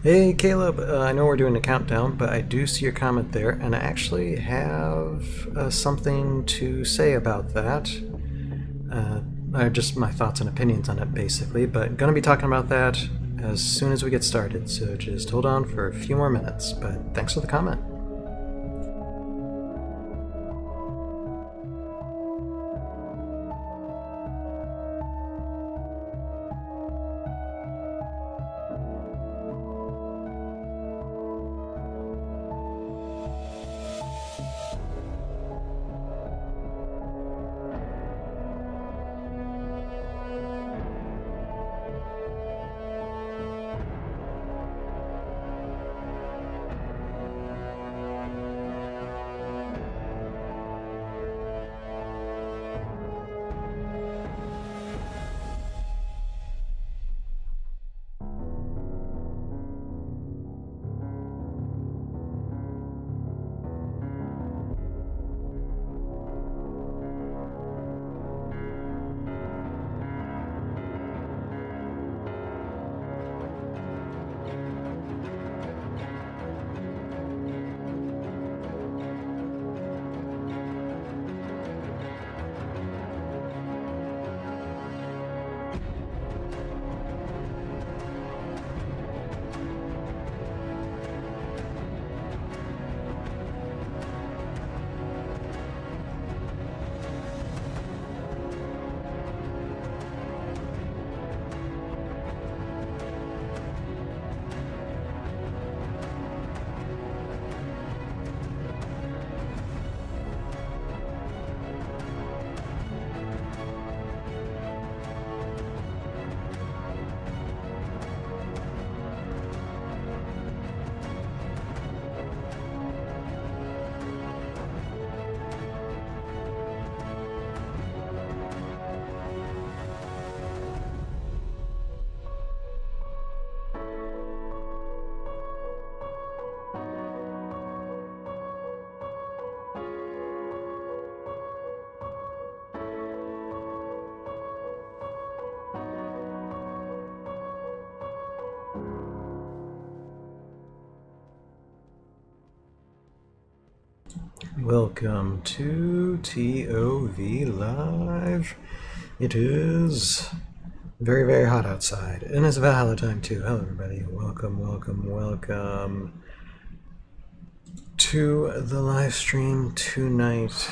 Hey Caleb, I know we're doing a countdown, but I do see your comment there, and I actually have something to say about that. Just my thoughts and opinions on it, basically, but gonna be talking about that as soon as we get started, so just hold on for a few more minutes, but thanks for the comment. Welcome to ToV Live. It is very, very hot outside, and it's Valhalla time too. Hello everybody, welcome to the live stream tonight.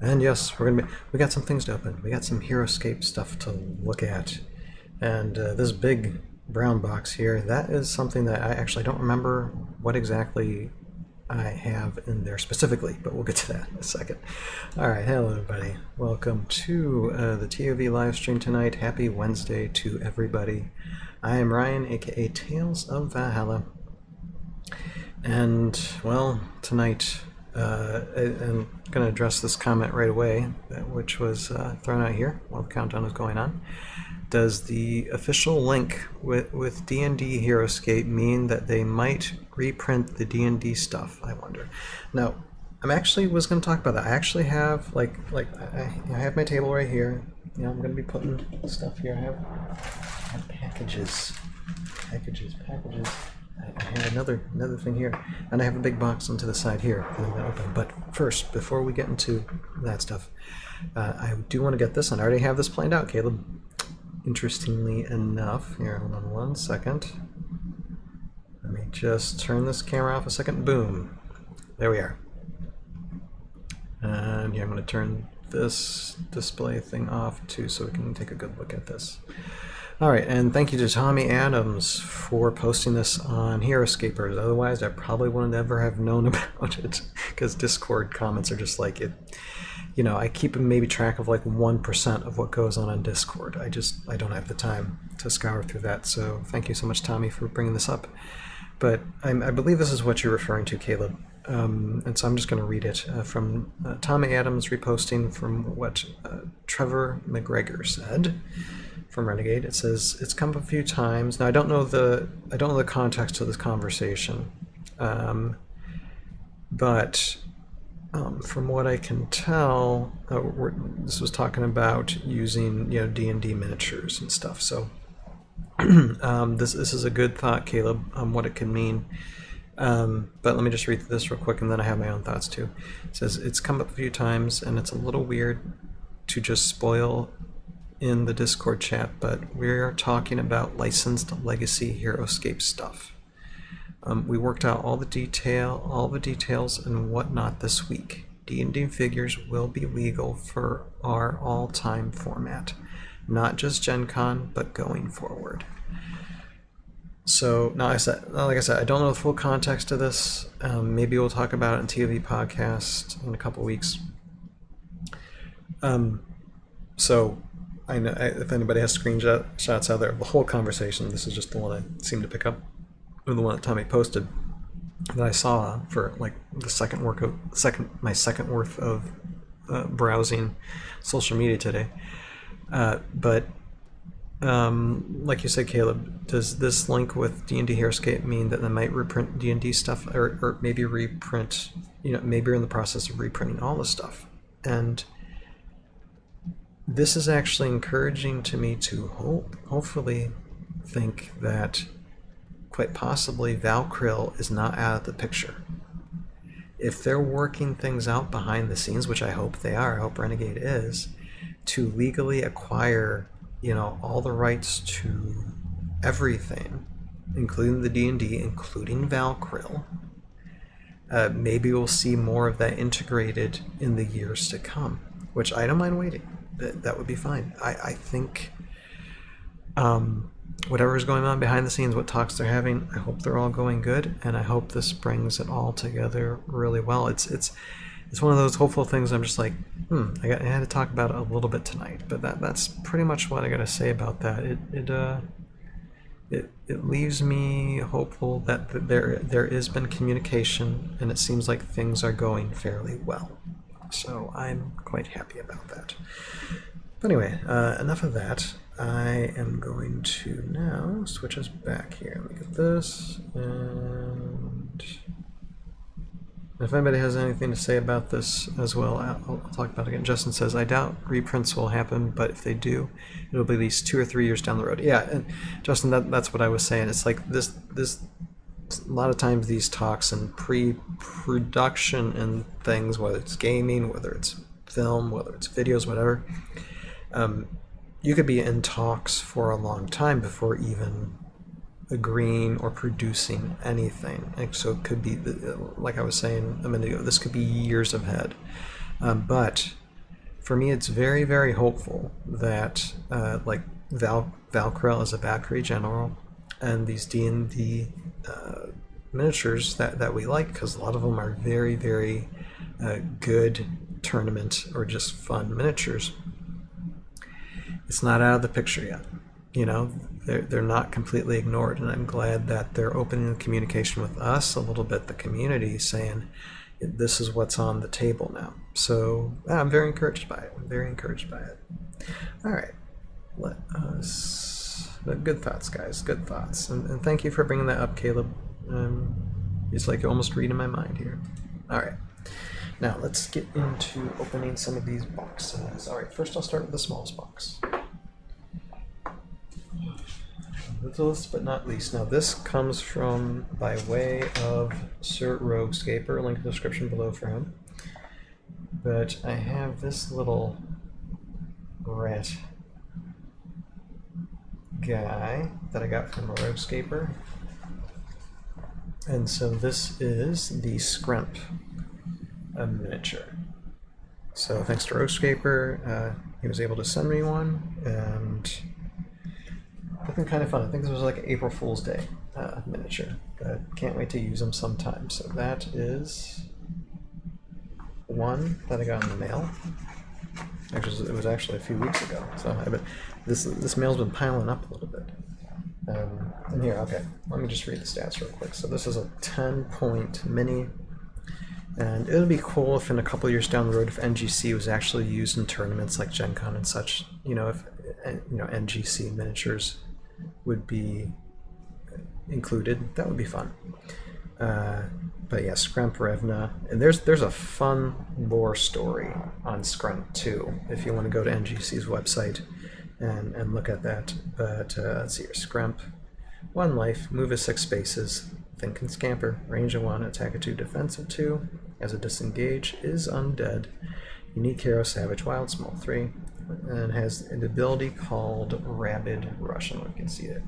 And yes, we got some things to open. We got some Heroscape stuff to look at. And this big brown box here, that is something that I actually don't remember what exactly I have in there specifically, but we'll get to that in a second. Alright, hello everybody. Welcome to the ToV live stream tonight. Happy Wednesday to everybody. I am Ryan, aka Tales of Valhalla. And, well, tonight, I'm going to address this comment right away, which was thrown out here while the countdown is going on. Does the official link with D&D Heroscape mean that they might reprint the D&D stuff, I wonder? Now, I'm actually was going to talk about that. I actually have, I have my table right here. You know, I'm going to be putting stuff here. I have packages. I have another thing here, and I have a big box onto the side here that I'm going to open. But first, before we get into that stuff, I do want to get this, and I already have this planned out, Caleb. Interestingly enough, here, hold on one second. Let me just turn this camera off a second. Boom. There we are. And yeah, I'm going to turn this display thing off too so we can take a good look at this. Alright, and thank you to Tommy Adams for posting this on Heroscapers. Otherwise, I probably wouldn't ever have known about it, because Discord comments are just like it. You know, I keep maybe track of like 1% of what goes on Discord. I don't have the time to scour through that, so thank you so much, Tommy, for bringing this up. But I believe this is what you're referring to, Caleb. And so I'm just going to read it from Tommy Adams reposting from what Trevor McGregor said from Renegade. It says, "It's come up a few times." Now I don't know the context of this conversation, but from what I can tell, this was talking about using D&D miniatures and stuff. So This is a good thought, Caleb, on what it could mean. But let me just read this real quick, and then I have my own thoughts too. It says, it's come up a few times, and it's a little weird to just spoil in the Discord chat, but we're talking about licensed legacy Heroscape stuff. We worked out all the details and whatnot this week. D&D figures will be legal for our all-time format, not just Gen Con, but going forward. So now, like I said, I don't know the full context of this. Maybe we'll talk about it in ToV podcast in a couple weeks. So I know if anybody has screenshots out there of the whole conversation, this is just the one I seem to pick up, or the one that Tommy posted that I saw for like the my second worth of browsing social media today. But like you said, Caleb, does this link with D&D Heroscape mean that they might reprint D&D stuff, or maybe reprint? Maybe we're in the process of reprinting all the stuff, and this is actually encouraging to me to hopefully think that quite possibly Valkyrie is not out of the picture. If they're working things out behind the scenes, which I hope they are, I hope Renegade is, to legally acquire, all the rights to everything, including the D&D, including Valkyrie, maybe we'll see more of that integrated in the years to come, which I don't mind waiting. That would be fine. I think whatever is going on behind the scenes, what talks they're having, I hope they're all going good, and I hope this brings it all together really well. It's one of those hopeful things. I'm just like, I had to talk about it a little bit tonight, but that's pretty much what I got to say about that. It leaves me hopeful that there has been communication, and it seems like things are going fairly well. So I'm quite happy about that. But anyway, enough of that. I am going to now switch us back here. Let me get this. And if anybody has anything to say about this as well, I'll talk about it again. Justin says, I doubt reprints will happen, but if they do, it'll be at least 2 or 3 years down the road. Yeah, and Justin, that's what I was saying. It's like this a lot of times these talks and pre-production and things, whether it's gaming, whether it's film, whether it's videos, whatever, you could be in talks for a long time before even agreeing or producing anything. And so it could be, like I was saying a minute ago, this could be years ahead. But for me, it's very, very hopeful that like Valkyrie is a Valkyrie general, and these D&D miniatures that we like, because a lot of them are very, very good tournament or just fun miniatures. It's not out of the picture yet. They're not completely ignored, and I'm glad that they're opening the communication with us a little bit, the community, saying this is what's on the table now. So I'm very encouraged by it. All right, let us. Good thoughts, guys. Good thoughts, and thank you for bringing that up, Caleb. It's like you're almost reading my mind here. All right. Now let's get into opening some of these boxes. All right, first I'll start with the smallest box. Littlest but not least. Now this comes from by way of Sir Roguescaper, link in the description below for him. But I have this little rat guy that I got from a Roguescaper. And so this is the Scrump miniature. So thanks to Heroscape, he was able to send me one, and looking kind of fun. I think this was like an April Fool's Day miniature. Can't wait to use them sometime. So that is one that I got in the mail. Actually, it was actually a few weeks ago. So this mail's been piling up a little bit. And here, okay, let me just read the stats real quick. So this is a 10-point mini. And it would be cool if in a couple years down the road, if NGC was actually used in tournaments like Gen Con and such, if NGC miniatures would be included, that would be fun. But yeah, Scrump Revna, and there's a fun lore story on Scrump too. If you want to go to NGC's website and look at that. But let's see here, Scrump. 1 life, move of 6 spaces, think and scamper, range of 1, attack of 2, defense of 2, as a disengage, is undead, unique hero, savage, wild, small 3, and has an ability called Rabid Rush. I don't know if you can see it.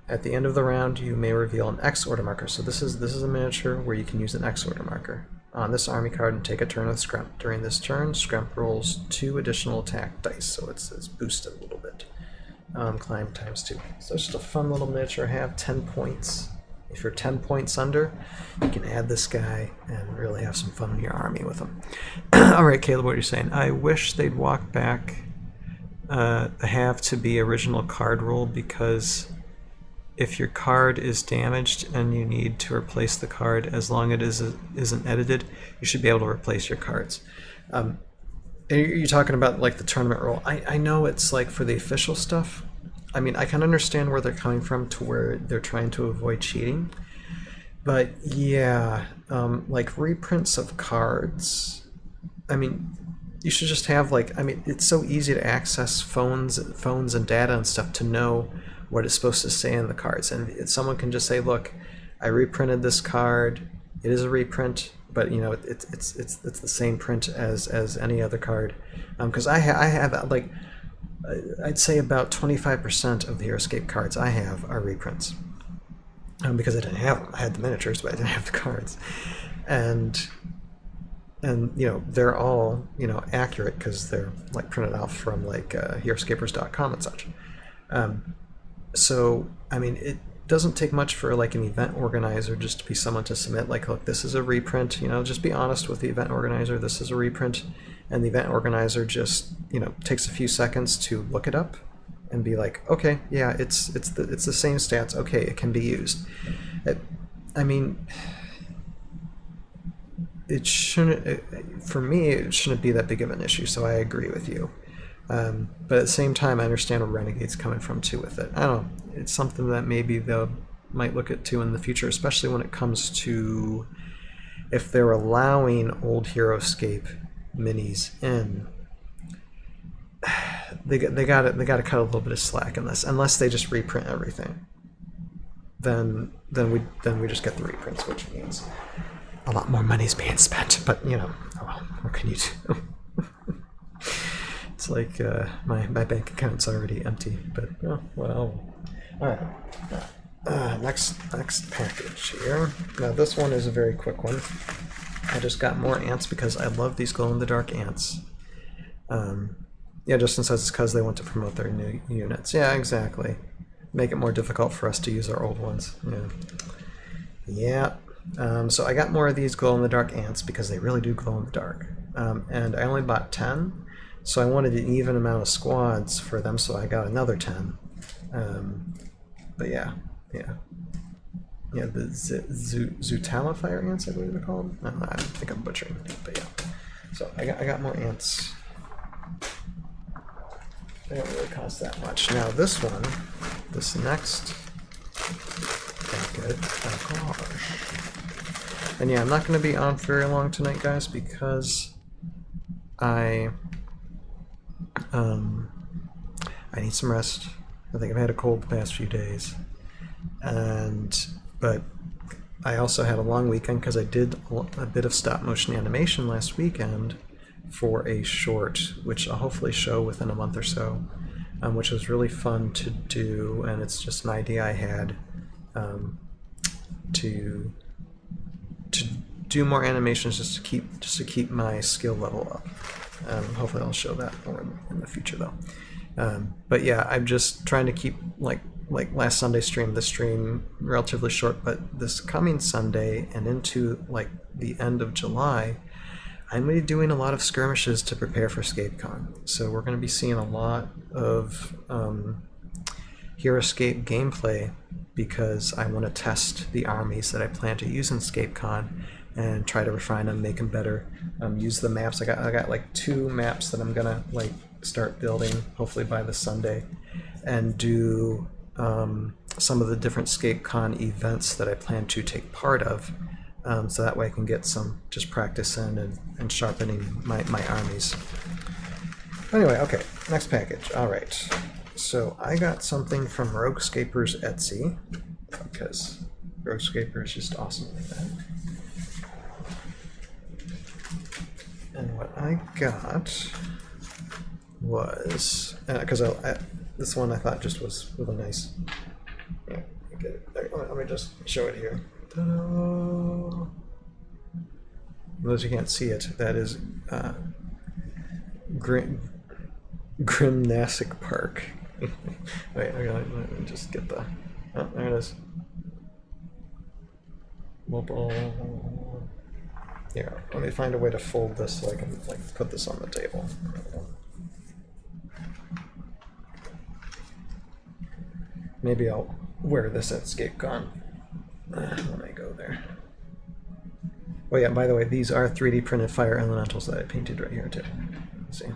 At the end of the round, you may reveal an X order marker. So this is a miniature where you can use an X order marker on this army card and take a turn with Scrump. During this turn, Scrump rolls 2 additional attack dice, so it's boosted a little bit. Climb ×2. So it's just a fun little miniature. Have 10 points. If you're 10 points under, you can add this guy and really have some fun in your army with him. All right, Caleb, what are you saying? I wish they'd walk back the have to be original card rule, because if your card is damaged and you need to replace the card, as long as it isn't edited, you should be able to replace your cards. You're talking about like the tournament rule. I know it's like for the official stuff. I mean, I can understand where they're coming from to where they're trying to avoid cheating. But yeah, like reprints of cards, I mean, you should just have like, I mean, it's so easy to access phones and data and stuff to know what it's supposed to say in the cards. And someone can just say, look, I reprinted this card. It is a reprint, but you know, it's the same print as any other card. Because I have like, I'd say about 25% of the Heroscape cards I have are reprints. Because I didn't have them. I had the miniatures, but I didn't have the cards. And you know, they're all, you know, accurate because they're like printed out from like Heroscapers.com and such. So I mean, it doesn't take much for like an event organizer just to be someone to submit like, look, this is a reprint. You know, just be honest with the event organizer. This is a reprint, and the event organizer just, you know, takes a few seconds to look it up and be like, okay, yeah, it's the same stats. Okay, it can be used. I mean, it shouldn't. For me, it shouldn't be that big of an issue. So I agree with you. But at the same time, I understand where Renegade's coming from too with it. I don't know. It's something that maybe they might look at too in the future, especially when it comes to if they're allowing old Heroscape minis in. They got to cut a little bit of slack in this, unless they just reprint everything. Then we just get the reprints, which means a lot more money's being spent. But you know, oh well, what can you do? It's like my bank account's already empty, but oh, well. All right, next package here. Now this one is a very quick one. I just got more ants because I love these glow-in-the-dark ants. Yeah, Justin says it's because they want to promote their new units. Yeah, exactly. Make it more difficult for us to use our old ones. Yeah. So I got more of these glow-in-the-dark ants because they really do glow in the dark. And I only bought 10. So I wanted an even amount of squads for them, so I got another 10. But yeah. The Zutala fire ants, I believe they're called. I think I'm butchering it, but yeah. So I got more ants. They don't really cost that much. Now this one, this next package, oh gosh. And yeah, I'm not going to be on for very long tonight, guys, because I need some rest. I think I've had a cold the past few days, but I also had a long weekend because I did a bit of stop motion animation last weekend for a short, which I'll hopefully show within a month or so, which was really fun to do, and it's just an idea I had to do more animations just to keep my skill level up. Hopefully I'll show that more in the future though. But yeah, I'm just trying to keep like last Sunday stream, this stream relatively short, but this coming Sunday and into like the end of July, I'm going to be doing a lot of skirmishes to prepare for ScapeCon. So we're going to be seeing a lot of Heroscape gameplay because I want to test the armies that I plan to use in ScapeCon and try to refine them, make them better, use the maps. I got like 2 maps that I'm gonna like start building hopefully by this Sunday, and do some of the different ScapeCon events that I plan to take part of, so that way I can get some just practice in and sharpening my armies. Anyway, okay, next package. All right. So I got something from Roguescaper's Etsy, because Roguescaper is just awesome like that. And what I got was, because this one I thought just was really nice. Yeah, I get it. There, let me just show it here. Ta-da! Those you can't see it, that is Gymnastic Park. Wait, let me just get the. Oh, there it is. Mobile. Here, let me find a way to fold this so I can like put this on the table. Maybe I'll wear this at ScapeCon when I go there. Oh yeah, by the way, these are 3D printed fire elementals that I painted right here too. Let's see.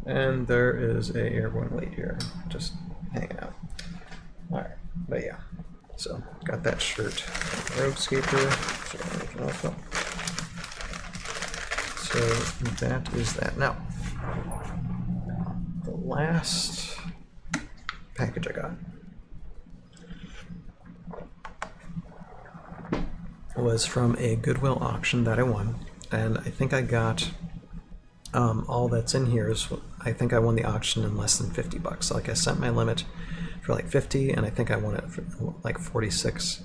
And there is a airborne weight here, just hanging out. Alright, but yeah. So, got that shirt. Roguescaper. So, that is that. Now, the last package I got was from a Goodwill auction that I won, and I think I got all that's in here is, I think I won the auction in less than 50 bucks. Like I set my limit for like 50, and I think I won it for like 46,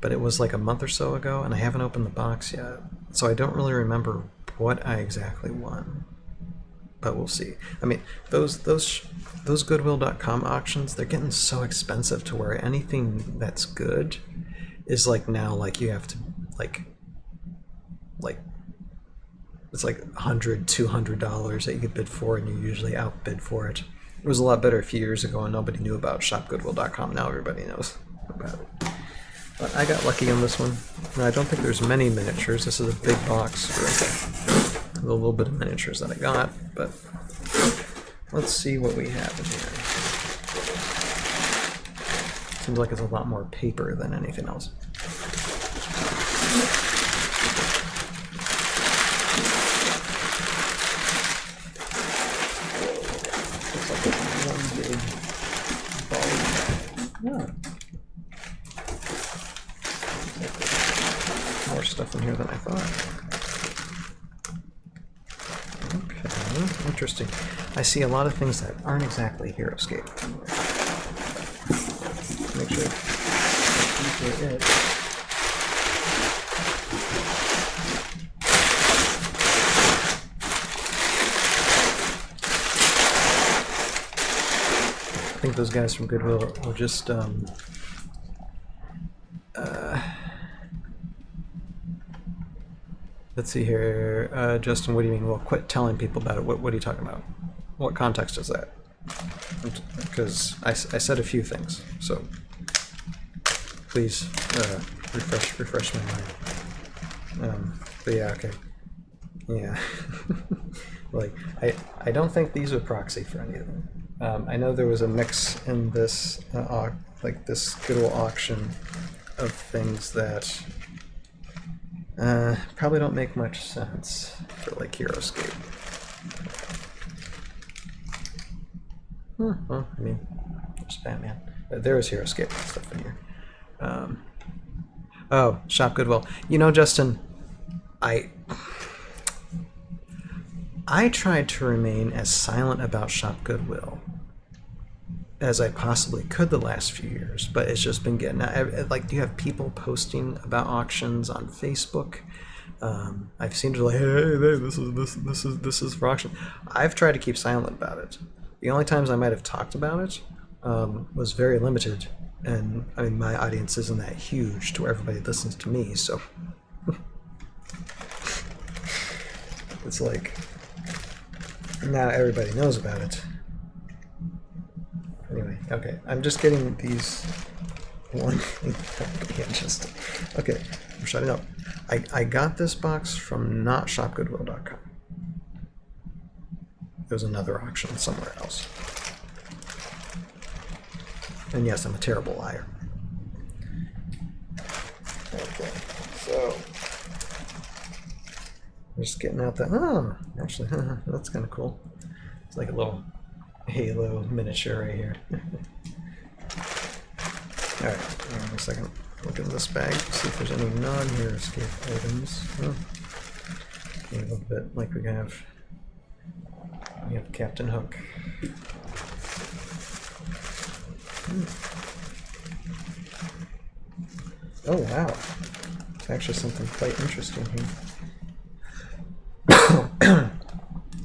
but it was like a month or so ago, and I haven't opened the box yet, so I don't really remember what I exactly won, but we'll see. I mean, those Goodwill.com auctions, they're getting so expensive to where anything that's good is like now like you have to like it's like $100, $200 that you could bid for, and you usually outbid for it. It was a lot better a few years ago, and nobody knew about shopgoodwill.com. Now everybody knows about it. But I got lucky on this one. And I don't think there's many miniatures. This is a big box for the little bit of miniatures that I got. But let's see what we have in here. Seems like it's a lot more paper than anything else. More stuff in here than I thought. Okay, interesting. I see a lot of things that aren't exactly Heroscape. Make sure these are it. I think those guys from Goodwill were just let's see here, Justin, what do you mean? Well, quit telling people about it. What are you talking about? What context is that? Because I said a few things, so please refresh my mind. But yeah, okay, yeah. Like I don't think these are proxy for any of them. I know there was a mix in this like this Goodwill auction of things that probably don't make much sense for like Heroscape. Well, I mean, there's Batman. There is Heroscape stuff in here. Oh, Shop Goodwill. You know, Justin, I tried to remain as silent about Shop Goodwill as I possibly could the last few years, but it's just been getting like, you have people posting about auctions on Facebook. I've seen it like, hey, this is for auction. I've tried to keep silent about it. The only times I might have talked about it was very limited, and I mean, my audience isn't that huge to where everybody listens to me, so it's like now everybody knows about it. Anyway, okay, I'm just getting these one just okay, I'm shutting up. I got this box from not shopgoodwill.com. There was another auction somewhere else. And yes, I'm a terrible liar. Okay, so Just getting out that. Oh, actually, that's kind of cool. It's like a little Halo miniature right here. Alright, hang on a second. Look in this bag, see if there's any non-Heroscape items. Oh. A little bit like we have Captain Hook. Oh wow, it's actually something quite interesting here.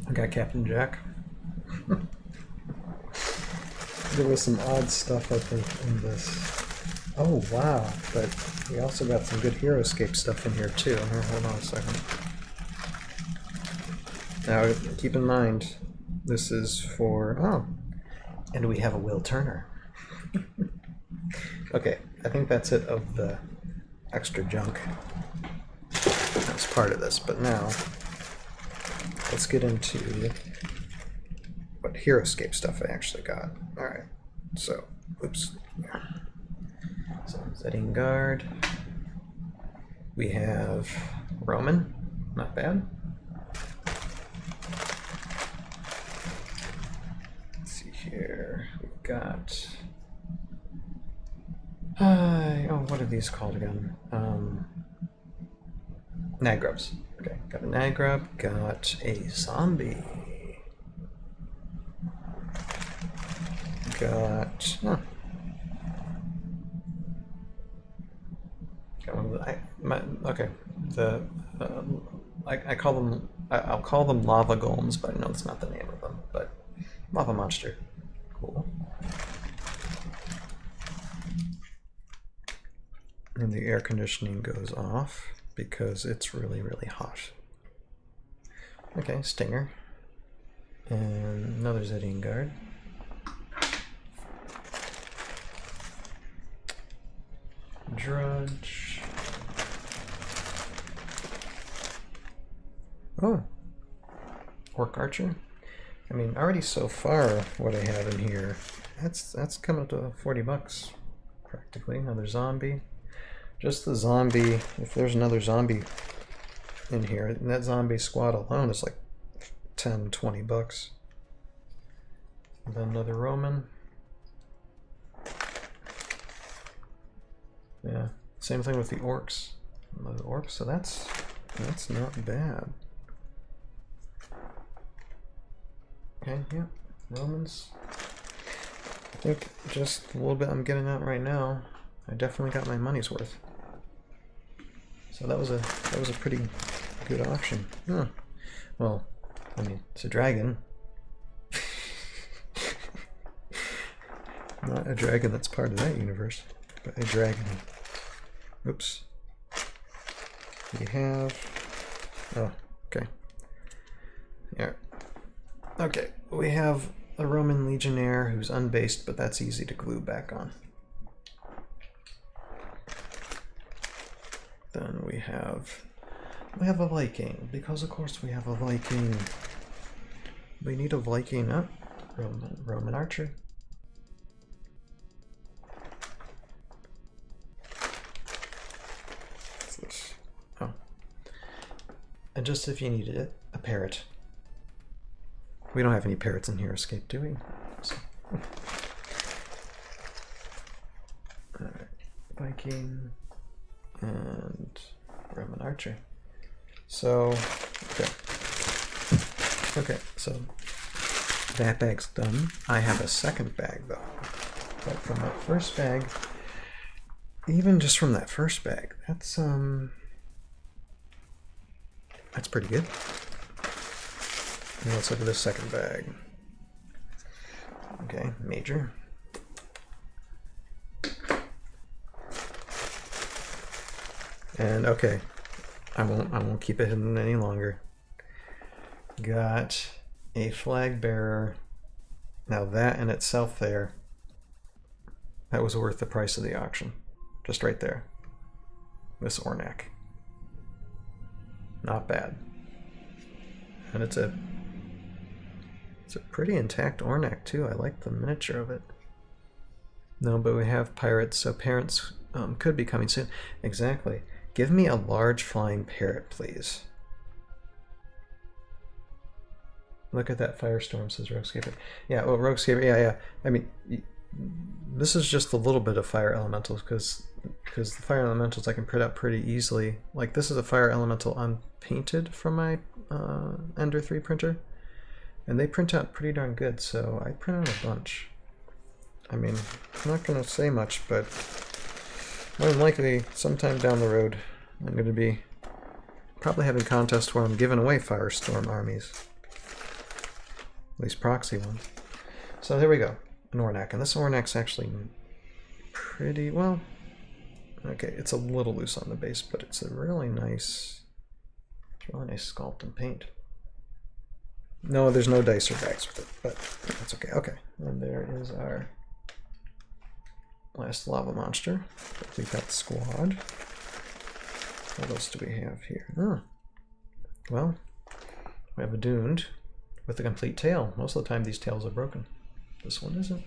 I got Captain Jack. There was some odd stuff up in this. Oh wow, but we also got some good Heroscape stuff in here too. Here, hold on a second. Now keep in mind, this is for, oh, and we have a Will Turner. Okay, I think that's it of the extra junk that's part of this, but now let's get into what Heroscape stuff I actually got. Alright, so, oops. So, Zetting Guard. We have Roman, not bad. Let's see here. We've got. Oh, what are these called again? Nagrubs. Okay, got a Nagrub, got a zombie. Got. Huh. Got one of the. Okay, the. I call them. I'll call them lava golems, but I know that's not the name of them. But lava monster. Cool. And the air conditioning goes off because it's really, really hot. Okay, Stinger. And another Zetting Guard. Drudge. Oh. Orc Archer. I mean, already so far what I have in here, that's coming up to 40 bucks practically. Another zombie. Just the zombie, if there's another zombie in here, and that zombie squad alone is like 10, 20 bucks. And then another Roman. Yeah, same thing with the orcs. Another orcs, so that's not bad. Okay, yeah, Romans. I think just a little bit I'm getting out right now. I definitely got my money's worth. So that was a pretty good auction. Huh. Well, I mean, it's a dragon. Not a dragon that's part of that universe, but a dragon. Oops. We have. Oh, okay. Yeah. Okay, we have a Roman legionnaire who's unbased, but that's easy to glue back on. Then we have a Viking, because of course we have a Viking. We need a Viking up. Roman archer. What's this? Oh. And just if you needed it, a parrot. We don't have any parrots in Heroscape, do we? So. Alright. Viking. And Roman archer. So, okay, so that bag's done. I have a second bag though. But from that first bag, even just from that first bag, that's pretty good. And let's look at this second bag. Okay, major. And okay, I won't keep it hidden any longer. Got a flag bearer. Now that in itself there, that was worth the price of the auction. Just right there. This Ornak. Not bad. And it's a pretty intact Ornak too. I like the miniature of it. No, but we have pirates, so parents could be coming soon. Exactly. Give me a large flying parrot, please. Look at that firestorm, says Roguescaper. Yeah, well, Roguescaper, yeah. I mean, this is just a little bit of fire elementals because the fire elementals I can print out pretty easily. Like this is a fire elemental unpainted from my Ender 3 printer, and they print out pretty darn good. So I print out a bunch. I mean, I'm not gonna say much, but more than likely, sometime down the road, I'm going to be probably having contests where I'm giving away Firestorm armies. At least proxy ones. So there we go. An Ornak. And this Ornak's actually pretty, well, okay, it's a little loose on the base, but it's a really nice sculpt and paint. No, there's no dice or bags with it, but that's okay. Okay, and there is our last lava monster. We've got the squad. What else do we have here? Oh. Well, we have a Duned with a complete tail. Most of the time these tails are broken. This one isn't.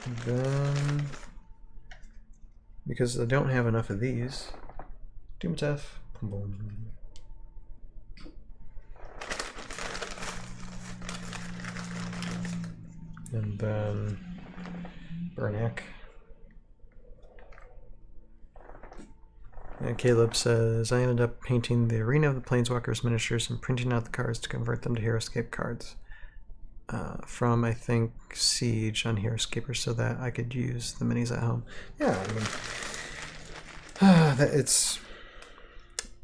And then, because I don't have enough of these, Doomatef, boom. And then Bernac. And Caleb says, I ended up painting the Arena of the Planeswalkers miniatures and printing out the cards to convert them to Heroscape cards from, I think, Siege on Heroscaper so that I could use the minis at home. Yeah, I mean,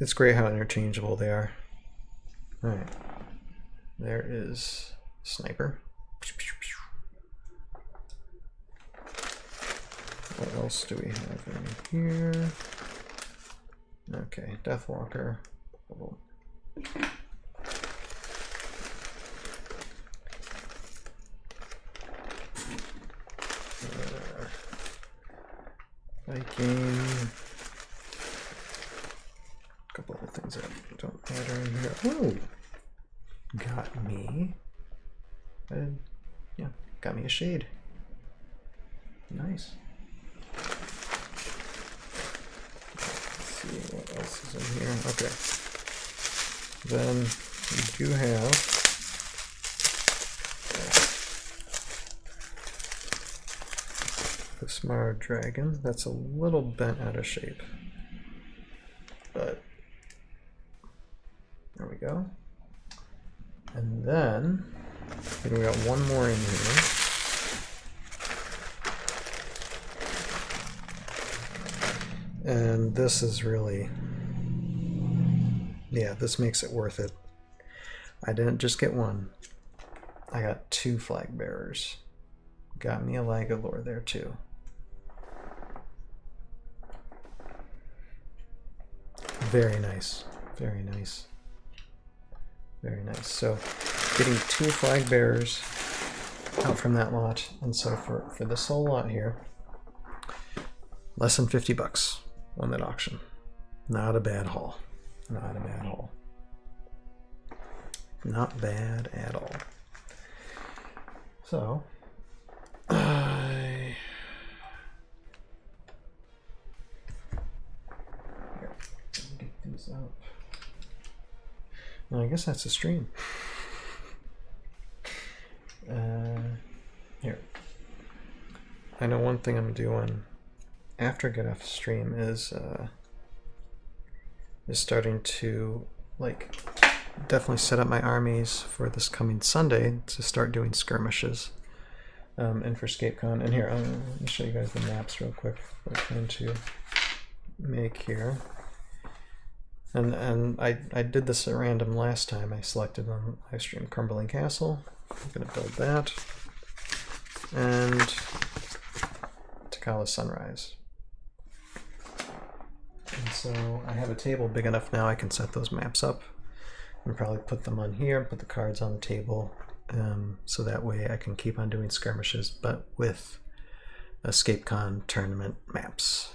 it's great how interchangeable they are. Alright. There is Sniper. What else do we have in here? Okay, Deathwalker. Viking. A couple of things that don't matter in here. Oh! Got me. Yeah, got me a shade. Nice. What else is in here? Okay. Then we do have the Smart Dragon. That's a little bent out of shape, but there we go. And then we got one more in here. And this is really, yeah, this makes it worth it. I didn't just get one. I got 2 flag bearers. Got me a Lagalore there too. Very nice. Very nice. Very nice. So getting 2 flag bearers out from that lot. And so for this whole lot here, less than $50 on that auction. Not a bad haul. Not a bad haul. Not bad at all. So, here, get these up. Well, I guess that's a stream. Here. I know one thing I'm doing after I get off stream is starting to definitely set up my armies for this coming Sunday to start doing skirmishes and for ScapeCon. And here, let me show you guys the maps real quick what I'm trying to make here. And I did this at random last time. I selected on live stream Crumbling Castle. I'm going to build that. And Takala Sunrise. And so I have a table big enough now I can set those maps up and probably put them on here, put the cards on the table, so that way I can keep on doing skirmishes, but with EscapeCon tournament maps.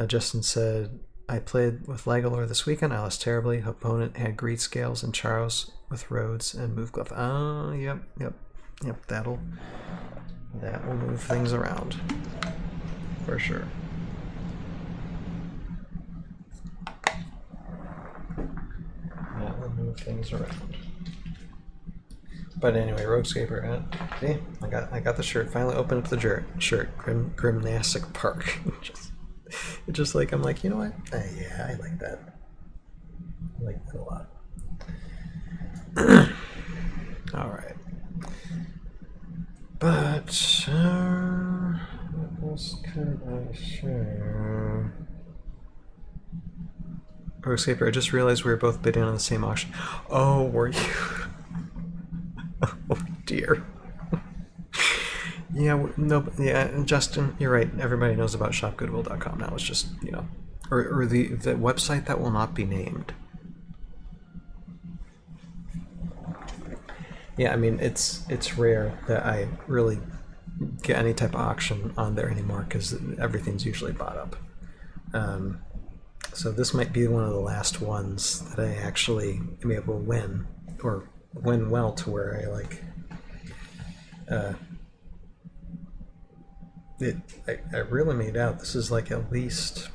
Justin said, I played with Lagalore this weekend. I lost terribly. Opponent had Greed Scales and Charos with Rhodes and Move Glove. Oh, yep. That will move things around. for sure. Yeah, we'll move things around. But anyway, Roguescaper, see, I got the shirt. Finally opened up the shirt. Gymnastic Park. It's just like, I'm like, you know what? Yeah, I like that. I like that a lot. All right. But what else could I share? Heroscape, I just realized we were both bidding on the same auction. Oh, were you? Oh dear. Yeah, no, yeah, Justin, you're right. Everybody knows about shopgoodwill.com now. It's just, you know, or the website that will not be named. Yeah, I mean, it's rare that I really get any type of auction on there anymore because everything's usually bought up. So this might be one of the last ones that I actually am able to win, or win well to where I like. I really made out. This is like at least,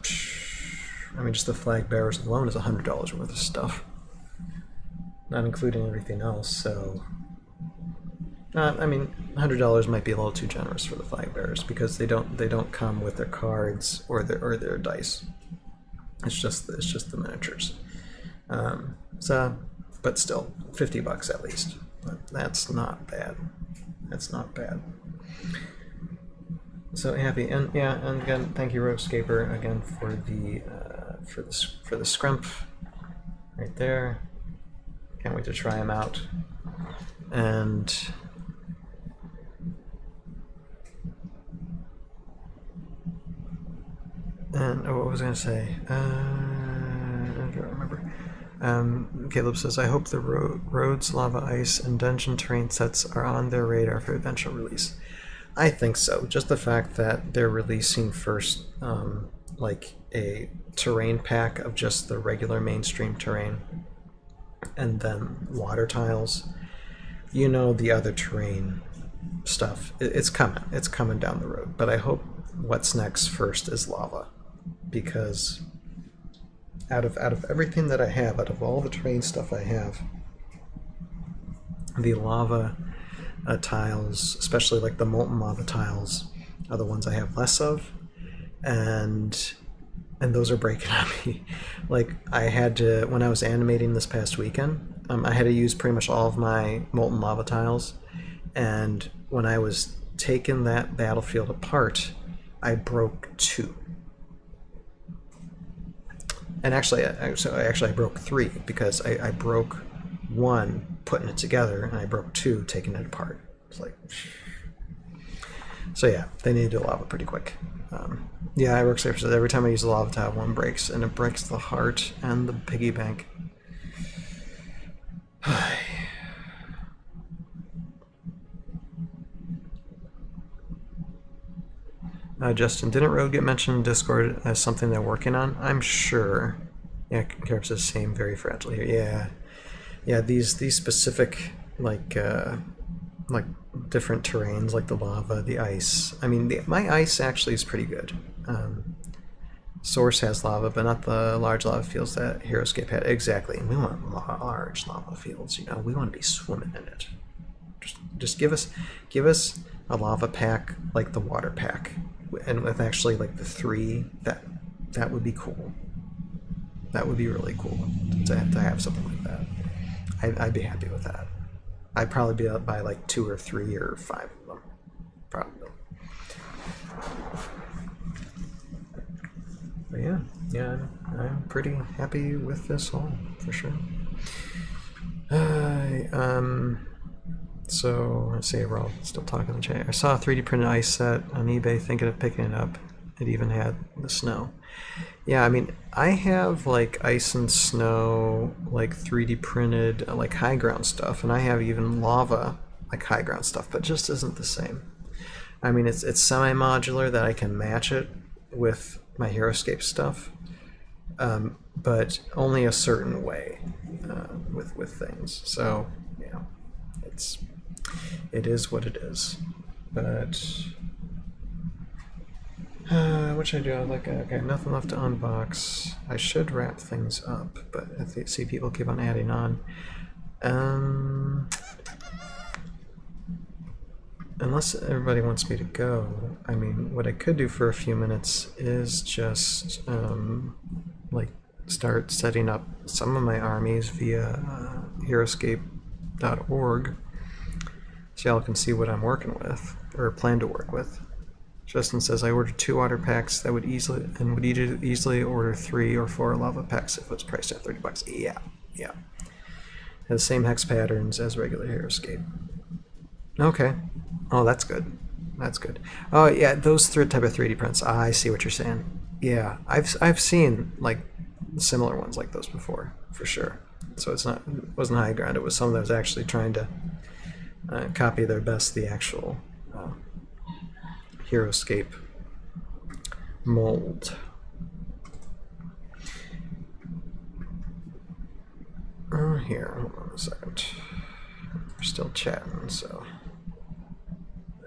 I mean, just the flag bearers alone is $100 worth of stuff, not including everything else. So, I mean, $100 might be a little too generous for the flag bearers because they don't come with their cards or their dice. It's just the miniatures. So, but still, $50 at least. But that's not bad. That's not bad. So happy, and yeah, and again, thank you, Roguescaper, again for the scrump right there. Can't wait to try them out. And oh, what was I gonna say? I don't remember. Caleb says, I hope the roads, lava, ice, and dungeon terrain sets are on their radar for eventual release. I think so. Just the fact that they're releasing first like a terrain pack of just the regular mainstream terrain and then water tiles. You know, the other terrain stuff, it's coming down the road. But I hope what's next first is lava, because out of everything that I have, out of all the terrain stuff I have, the lava tiles, especially like the molten lava tiles, are the ones I have less of, and those are breaking on me. Like, I had to, when I was animating this past weekend, I had to use pretty much all of my molten lava tiles, and when I was taking that battlefield apart, I broke 2. And actually I broke 3, because I broke 1 putting it together, and I broke 2 taking it apart. It's like, so yeah, they need to do lava pretty quick. Yeah, I work safe. So every time I use a lava tile, 1 breaks, and it breaks the heart and the piggy bank. Justin, didn't Rogue get mentioned in Discord as something they're working on? I'm sure. Yeah, Carib says same, very fragile here. Yeah, these specific like different terrains, like the lava, the ice. I mean, my ice actually is pretty good. Source has lava, but not the large lava fields that Heroscape had. Exactly. And we want large lava fields. You know, we want to be swimming in it. Just give us a lava pack like the water pack, and with actually like the 3. That would be cool. That would be really cool to have something like that. I'd be happy with that. I'd probably be up by like 2 or 3 or 5 of them, probably. But yeah, I'm pretty happy with this haul for sure. So let's see, we're all still talking in the chat. I saw a 3D printed ice set on eBay, thinking of picking it up. It even had the snow. Yeah, I mean, I have like ice and snow, like 3D printed, like high ground stuff, and I have even lava, like high ground stuff, but it just isn't the same. I mean, it's semi-modular that I can match it with my Heroscape stuff, but only a certain way with things. So yeah, it is what it is. But What should I do? Like, okay, nothing left to unbox. I should wrap things up, but I see people keep on adding on. Unless everybody wants me to go, I mean, what I could do for a few minutes is just like start setting up some of my armies via Heroscape.org, so y'all can see what I'm working with or plan to work with. Justin says I ordered 2 water packs that would easily order 3 or 4 lava packs if it's priced at $30. Yeah. Has the same hex patterns as regular Heroscape. Okay. Oh, that's good. That's good. Oh yeah, those type of 3D prints. I see what you're saying. Yeah, I've seen like similar ones like those before, for sure. So it wasn't high ground. It was someone that was actually trying to copy their best the actual Heroscape mold. Here, hold on a second. We're still chatting, so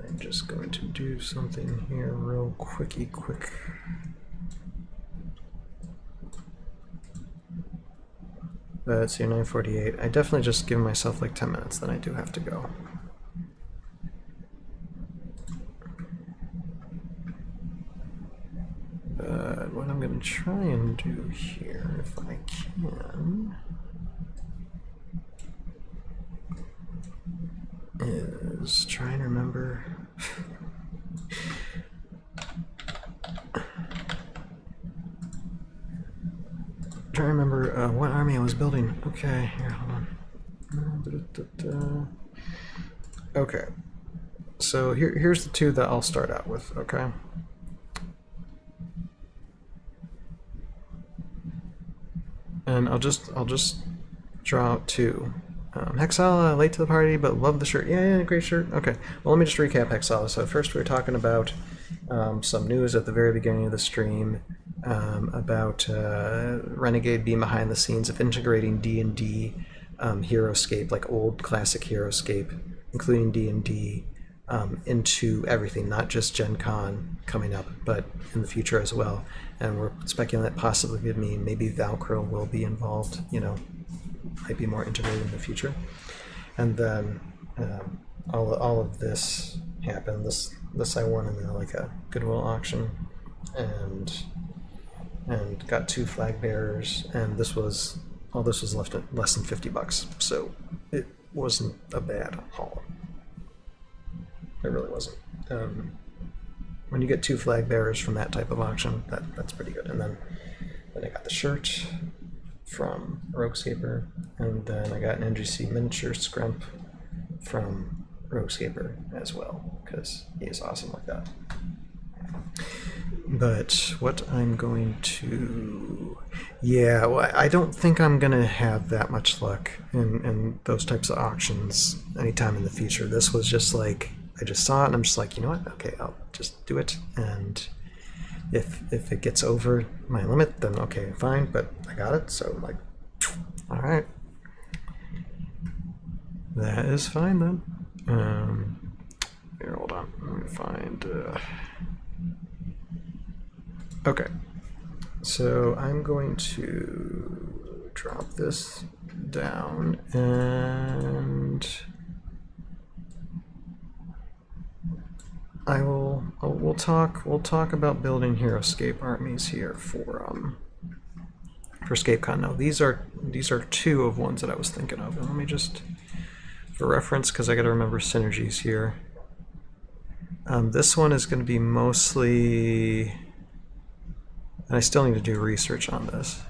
I'm just going to do something here real quick. It's here 9:48. I definitely just give myself like 10 minutes, then I do have to go. But what I'm going to try and do here, if I can, is try and remember. Try to remember what army I was building. Okay, here, hold on. Okay, so here's the 2 that I'll start out with. Okay. And I'll just draw out 2. Hexala, late to the party, but love the shirt. Yeah, great shirt. Okay, well, let me just recap Hexala. So first we were talking about some news at the very beginning of the stream about Renegade being behind the scenes of integrating D&D Heroscape, like old classic Heroscape, including D&D, into everything, not just Gen Con coming up, but in the future as well. And we're speculating that possibly could mean maybe Valkyrie will be involved, you know, might be more integrated in the future. And then all of this happened. This I won in like a Goodwill auction, and got 2 flag bearers, and all this was left at less than $50, so it wasn't a bad haul. It really wasn't. When you get 2 flag bearers from that type of auction, that's pretty good. And then I got the shirt from Roguescaper, and then I got an NGC miniature scrimp from Roguescaper as well, because he is awesome like that. But what I'm going to... Yeah, well, I don't think I'm going to have that much luck in those types of auctions anytime in the future. This was just like, I just saw it and I'm just like, you know what, okay, I'll just do it. And if it gets over my limit, then okay, fine, but I got it, so like, all right. That is fine then. Here, hold on, let me find... Okay, so I'm going to drop this down, and we'll talk about building Heroscape armies here for ScapeCon. Now these are 2 of ones that I was thinking of, and let me just, for reference, because I got to remember synergies here. This one is going to be mostly. And I still need to do research on this.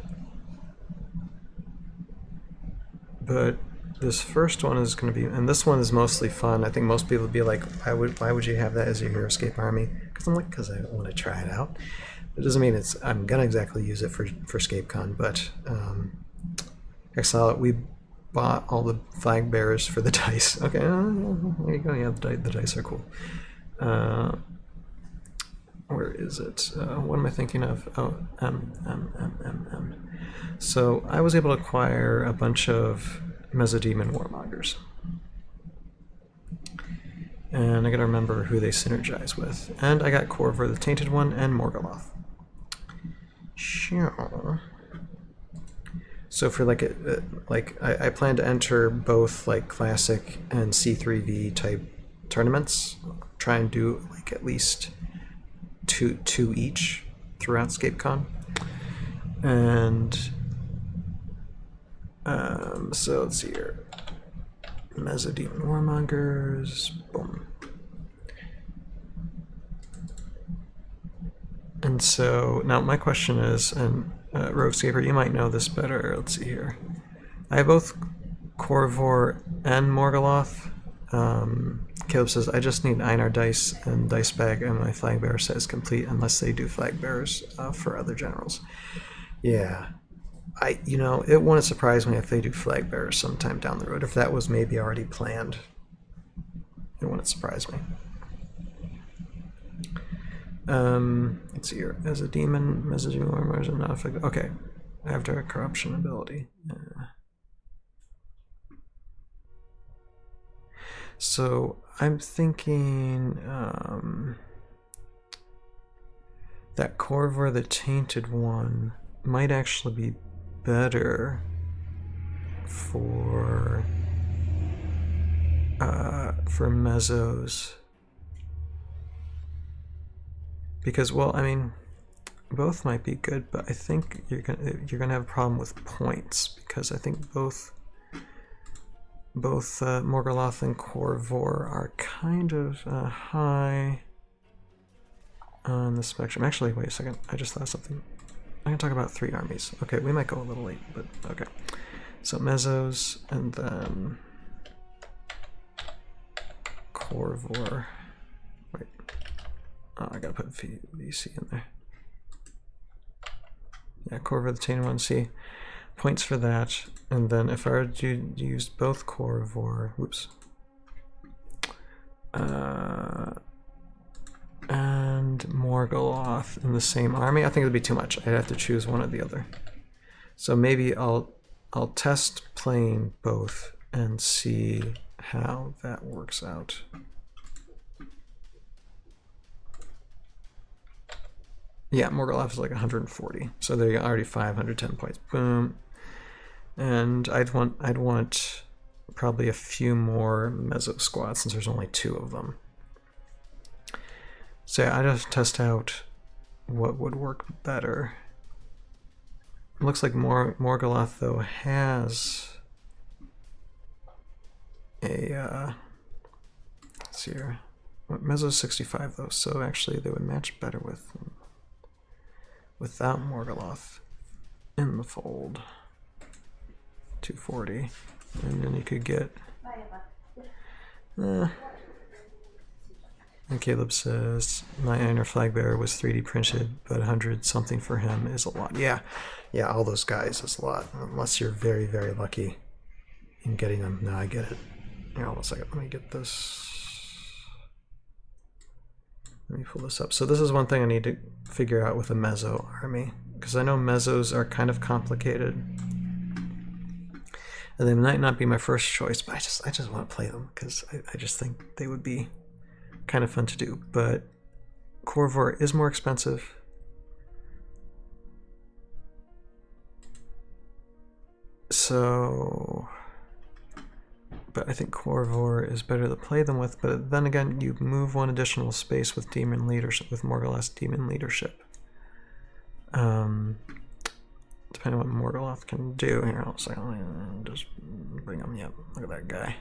But this first one is going to be, and this one is mostly fun. I think most people would be like, why would you have that as your Heroscape army? Because I'm like, because I want to try it out. It doesn't mean I'm going to exactly use it for ScapeCon, but Exile, we bought all the flag bearers for the dice. Okay, there you go, yeah, the dice are cool. Where is it? What am I thinking of? Oh, So I was able to acquire a bunch of Mesodemon Warmongers. And I gotta remember who they synergize with. And I got Corvor the Tainted One and Morgoloth. Sure. So for like I plan to enter both like classic and C3V type tournaments. Try and do like at least two each throughout ScapeCon. And so let's see here. Meso-Demon Warmongers, boom. And so now my question is, and Roguescaper, you might know this better. Let's see here. I have both Corvor and Morgoloth. Caleb says, I just need Einar dice and dice bag, and my flag bearer set is complete unless they do flag bearers for other generals. Yeah. It wouldn't surprise me if they do flag bearers sometime down the road. If that was maybe already planned, it wouldn't surprise me. Let's see here. As a demon, messaging armors are not effective. Okay. After a corruption ability. So I'm thinking that Corvor the Tainted One might actually be better for mesos, because, well, I mean, both might be good, but I think you're gonna have a problem with points, because I think both Morgoloth and Corvor are kind of high on the spectrum. Actually, wait a second, I just thought something. I'm going to talk about 3 armies. Okay, we might go a little late, but okay. So mesos, and then Corvor. Wait. Oh, I gotta put VC in there. Yeah, Corvor the Tainted One. See, points for that. And then if I were to use both Corvor, whoops. And Morgoloth in the same army, I think it would be too much. I'd have to choose one or the other. So maybe I'll test playing both and see how that works out. Yeah, Morgoloth is like 140, so they're already 510 points. Boom. And I'd want probably a few more meso squads since there's only 2 of them. So yeah, I just test out what would work better. It looks like Morgoloth though has a let's see here. Meso's 65 though, so actually they would match better without Morgoloth in the fold. 240, and then you could get. And Caleb says, my Einar flag bearer was 3D printed, but 100 something for him is a lot. Yeah, all those guys is a lot, unless you're very, very lucky in getting them. No, I get it. Here, hold on a second. Let me get this. Let me pull this up. So this is one thing I need to figure out with a meso army, because I know mesos are kind of complicated. And they might not be my first choice, but I just want to play them, because I just think they would be kind of fun to do. But Corvor is more expensive. So, but I think Corvor is better to play them with. But then again, you move one additional space with Demon Leadership, with Morgoloth's Demon Leadership. Depending on what Morgoloth can do. Here, I'll just bring him. Yep, look at that guy.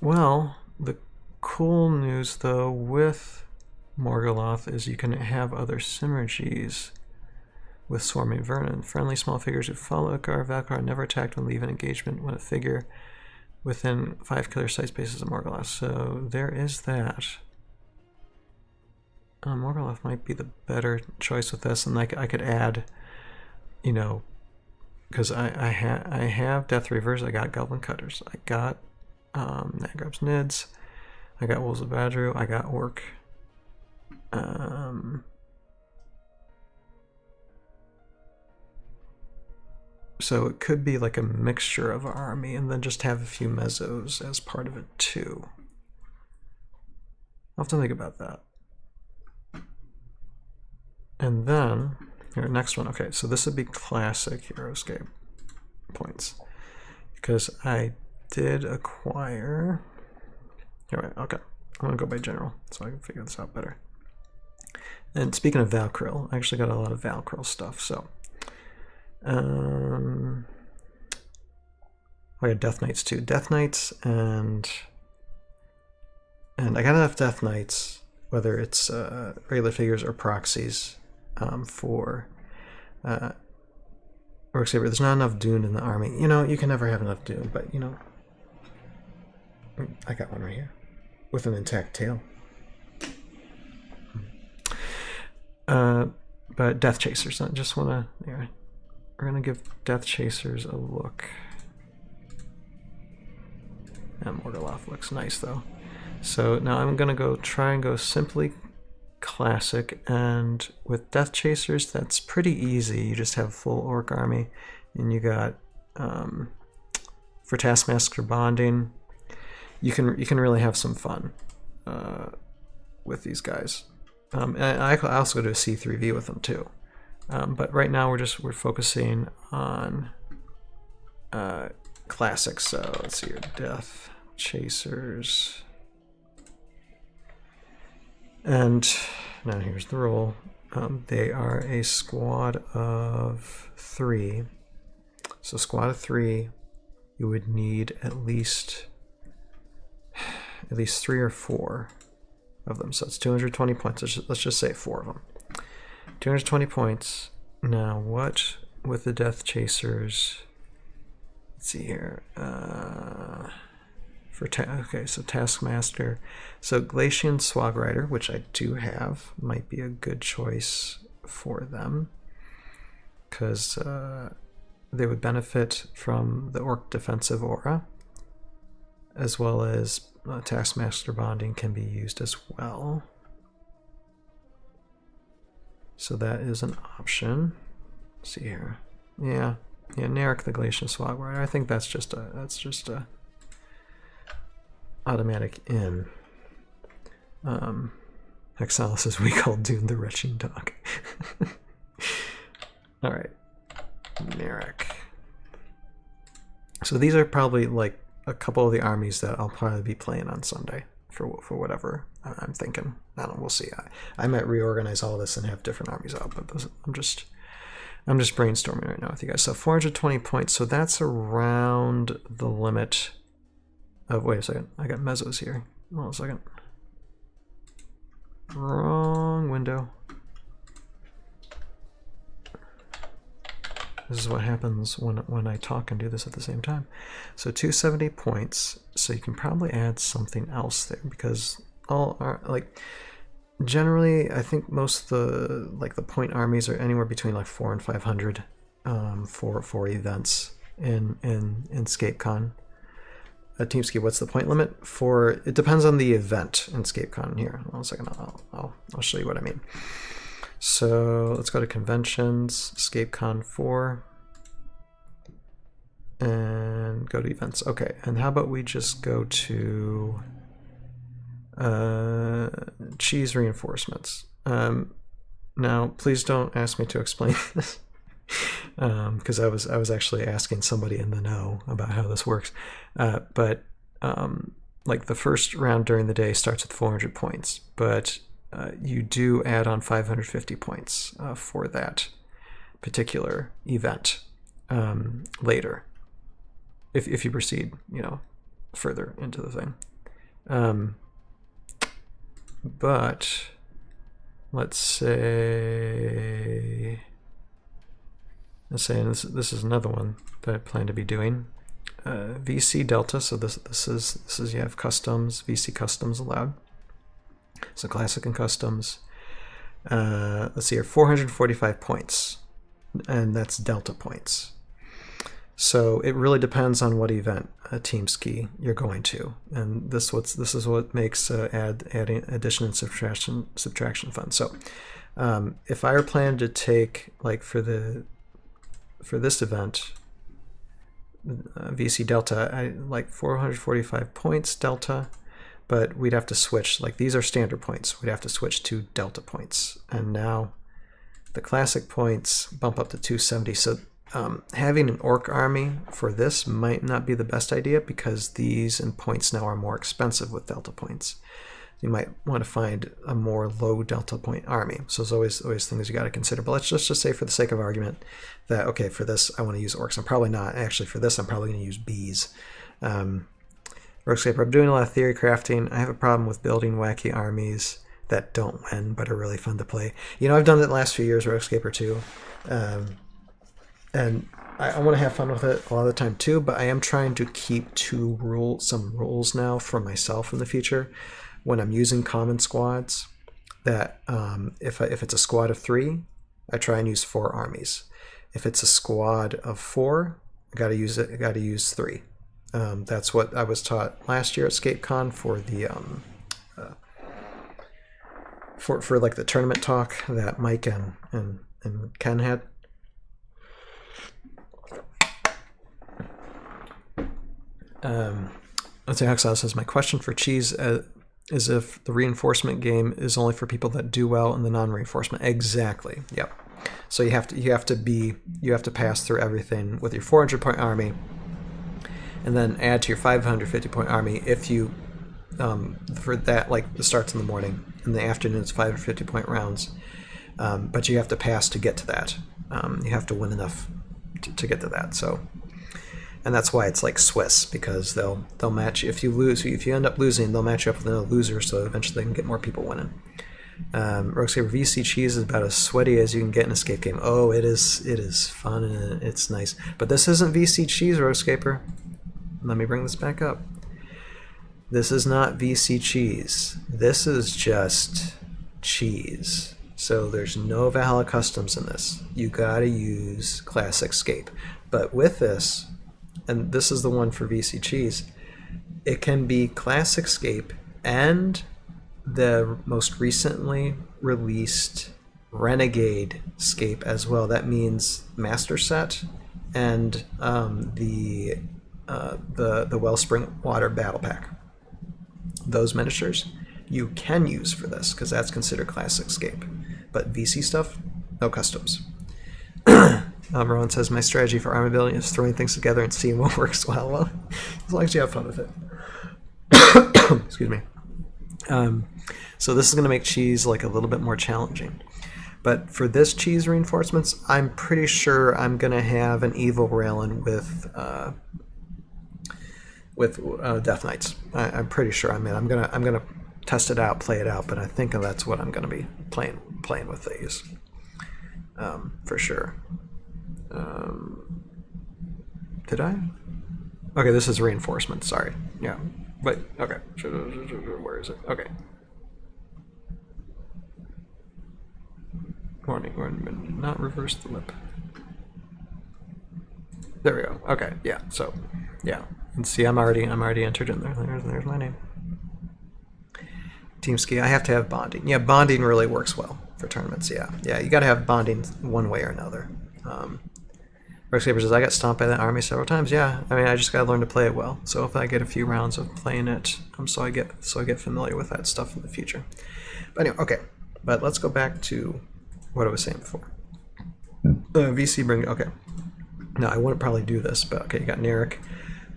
Well, the cool news though with Morgoloth is you can have other synergies with Swarming Vermin. Friendly small figures who follow Valkar never attacked when leave an engagement when a figure within 5 killer sight spaces of Morgoloth. So there is that. Morgoloth might be the better choice with this, and I could add, because I have Death Reavers, I got Goblin Cutters, I got Nagrab's Nids, I got Wolves of Badru, I got Orc. So it could be like a mixture of army and then just have a few mezzos as part of it too. I'll have to think about that. And then, here, next one. Okay, so this would be classic Heroscape points. Because I did acquire... Here, okay, I'm going to go by general so I can figure this out better. And speaking of Valkyrie, I actually got a lot of Valkyrie stuff, so... I got Death Knights too. Death Knights and I got enough Death Knights, whether it's regular figures or proxies, for Heroscape. There's not enough Dune in the army. You know, you can never have enough Dune, but you know, I got one right here with an intact tail. But Death Chasers, I just want to. Yeah, we're gonna give Death Chasers a look. And Morgoloth looks nice though. So now I'm gonna try and go simply classic, and with Death Chasers that's pretty easy. You just have full orc army, and you got for Taskmaster bonding, you can really have some fun with these guys. And I also go to a C3V with them too. But right now we're focusing on classics. So let's see here, Death Chasers. And now here's the rule. They are a squad of 3. So squad of 3, you would need at least 3 or 4 of them. So it's 220 points. Let's just say 4 of them. 220 points. Now what with the Death Chasers? Let's see here. Okay, so Taskmaster. So Glacian Swag Rider, which I do have, might be a good choice for them, because they would benefit from the Orc Defensive Aura, as well as Taskmaster Bonding can be used as well. So that is an option. Let's see here. Yeah, Narek the Glacian Swag Rider. I think that's just a automatic in. Hexalis says we call Dune the retching dog. All right, Narek. So these are probably like a couple of the armies that I'll probably be playing on Sunday for whatever I'm thinking. I don't know, we'll see. I might reorganize all this and have different armies out, but I'm just brainstorming right now with you guys. So 420 points. So that's around the limit. Wait a second, I got mezzos here. Hold on a second. Wrong window. This is what happens when I talk and do this at the same time. So 270 points. So you can probably add something else there, because all are like generally I think most of the point armies are anywhere between like 400 and 500 for events in ScapeCon. TeamScape, what's the point limit for? It depends on the event in ScapeCon here. Hold on a second, I'll show you what I mean. So let's go to conventions, ScapeCon 4, and go to events. Okay, and how about we just go to cheese reinforcements. Now, please don't ask me to explain this. Because I was actually asking somebody in the know about how this works, but like the first round during the day starts with 400 points, but you do add on 550 points for that particular event later, if you proceed, further into the thing. But let's say. And this is another one that I plan to be doing. VC Delta. So this is you have customs, VC customs allowed. So classic and customs. Let's see here, 445 points, and that's Delta points. So it really depends on what event team ski you're going to, and this is what makes adding addition and subtraction fun. So if I were planning to take, like, for this event, VC delta, I like 445 points delta, but we'd have to switch, like these are standard points, we'd have to switch to delta points. And now the classic points bump up to 270. So having an orc army for this might not be the best idea because these and points now are more expensive with delta points. You might want to find a more low delta point army. So there's always things you got to consider. But let's just say for the sake of argument that, okay, for this I want to use orcs. I'm probably not. Actually, for this I'm probably going to use bees. Heroscape, I'm doing a lot of theory crafting. I have a problem with building wacky armies that don't win but are really fun to play. You know, I've done it the last few years, Heroscaper too. And I want to have fun with it a lot of the time too, but I am trying to keep some rules now for myself in the future when I'm using common squads, that if it's a squad of 3, I try and use 4 armies. If it's a squad of 4, I got to use 3. That's what I was taught last year at ScapeCon for the for like the tournament talk that Mike and Ken had. Let's say Hexal says, my question for Cheese is if the reinforcement game is only for people that do well in the non-reinforcement. Exactly. Yep. So you have to pass through everything with your 400 point army, and then add to your 550 point army if you for that, like it starts in the morning, in the afternoon it's 550 point rounds, but you have to pass to get to that. You have to win enough to get to that. So. And that's why it's like Swiss, because they'll match you. If you lose, if you end up losing, they'll match you up with another loser, so eventually they can get more people winning. Roguesaber, VC Cheese is about as sweaty as you can get in an escape game. Oh, it is fun and it's nice. But this isn't VC Cheese, Roguesaber. Let me bring this back up. This is not VC Cheese. This is just cheese. So there's no Valhalla Customs in this. You gotta use Classic Scape. But with this, and this is the one for VC Cheese, it can be Classic Scape and the most recently released Renegade Scape as well. That means Master Set and the Wellspring Water Battle Pack. Those miniatures you can use for this because that's considered Classic Scape. But VC stuff, no customs. Rowan says, my strategy for army building is throwing things together and seeing what works well. Well, as long as you have fun with it. Excuse me. So this is going to make cheese like a little bit more challenging. But for this cheese reinforcements, I'm pretty sure I'm going to have an evil Raylan with Death Knights. I'm pretty sure. I mean, I'm gonna test it out, play it out, but I think that's what I'm going to be playing with these for sure. Did I? Okay, this is reinforcement. Sorry. Yeah, but okay. Where is it? Okay. Warning, not reverse the lip. There we go. Okay, yeah. So, yeah, and see, I'm already entered in there. There's my name. Team Ski. I have to have bonding. Yeah, bonding really works well for tournaments. Yeah, you got to have bonding one way or another. Roguesaber says, I got stomped by that army several times. Yeah, I mean, I just got to learn to play it well. So if I get a few rounds of playing it, so I get familiar with that stuff in the future. But anyway, okay. But let's go back to what I was saying before. VC bring. Okay. No, I wouldn't probably do this, but okay, you got Narek.